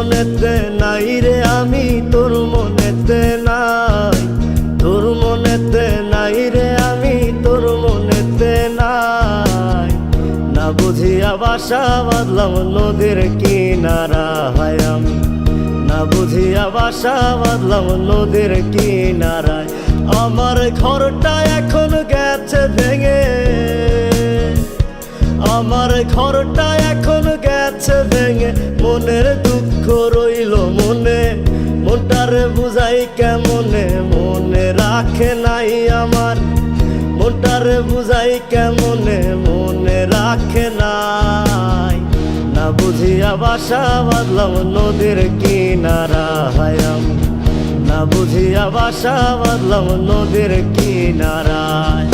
মনেতে নাই রে আমি, তোর মনেতে নাই, তোর মনেতে নাই রে আমি, তোর মনেতে নাই। না বুঝিয়া বাসা বাঁধলাম নদীর কিনারায় আমি, না বুঝিয়া বাসা বাঁধলাম নদীর কিনারায়। আমার ঘরটা এখন গেছে ভেঙে, আমার ঘরটা এখন গেছে ভেঙে, মনের দুঃখ রইল মনে, মনটারে বুঝাই কেমনে, মনে রাখে নাই আমার, মনটারে বুঝাই কেমনে, মনে রাখে নাই। না বুঝিয়া বাসা বাঁধলাম নদীর কিনারায় আমি, না বুঝিয়া বাসা বাঁধলাম নদীর কিনারায়।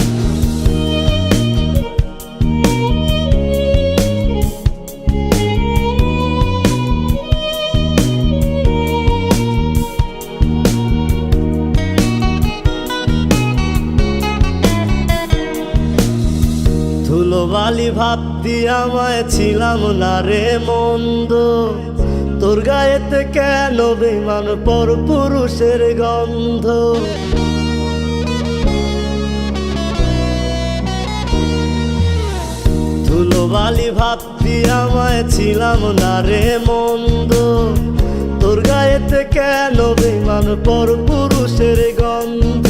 ধুলোবালি ভাবতি আমায় ছিলাম না রে মন্দ, তোর গায়েতে কেন বেমান পর পুরুষের গন্ধ। ধুলোবালি ভাবতি আমায় ছিলাম না রে মন্দ, তোর গায়েতে কেন বেমান পর পুরুষের গন্ধ।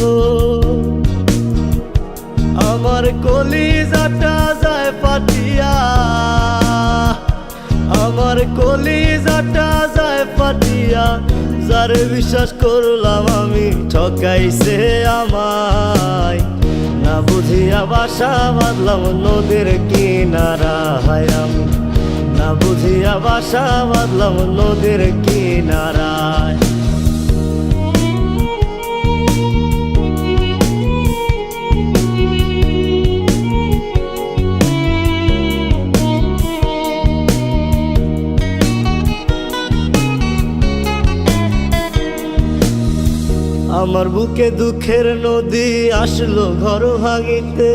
আমার কলিজাটা যায় ফাটিয়া, আমার কলিজাটা যায় ফাটিয়া, যারে বিশ্বাস করলাম আমি ঠকাইছে আমায়। না বুঝিয়া বাসা বাঁধলাম নদীর কিনারায় আমি, না বুঝিয়া বাসা বাঁধলাম নদীর কিনারায়। আমার বুকে দুঃখের নদী আসলো ঘর ভাঙিতে,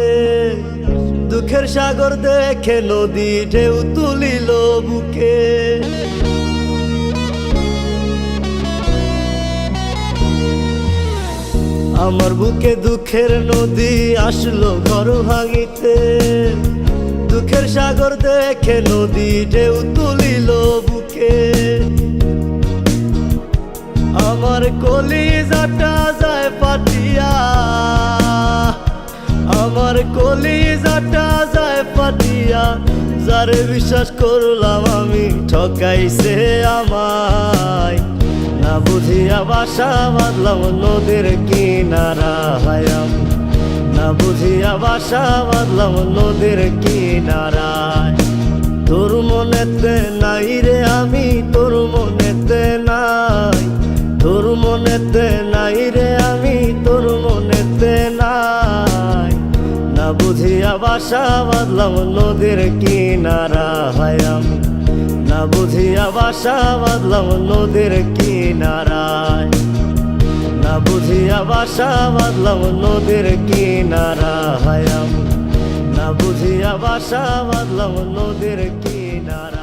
দুঃখের সাগর দেখে নদী ঢেউ তুলিল বুকে। আমার বুকে দুঃখের নদী আসলো ঘর ভাঙিতে, দুঃখের সাগর দেখে নদী ঢেউ তুলিল বুকে। আমার কলিজাটা যায় ফাটিয়া, আমার কলিজাটা যায় ফাটিয়া, যারে বিশ্বাস করলাম আমি ঠকাইছে আমায়। না বুঝিয়া বাসা বাঁধলাম নদীর কিনারায় আমি, না বুঝিয়া বাসা বাঁধলাম নদীর কিনারায়। তোর মনেতে নাই রে আমি, তোর মনেতে নাই, তোর মনেতে নাই রে আমি, তোর মনেতে নাই। না বুঝিয়া বাসা বাঁধলাম নদীর কিনারায় আমি, না বুঝিয়া বাসা বাঁধলাম নদীর কিনারায়, না বুঝিয়া বাসা বাঁধলাম নদীর কিনারায় আমি, না বুঝিয়া বাসা বাঁধলাম নদীর কিনারায়।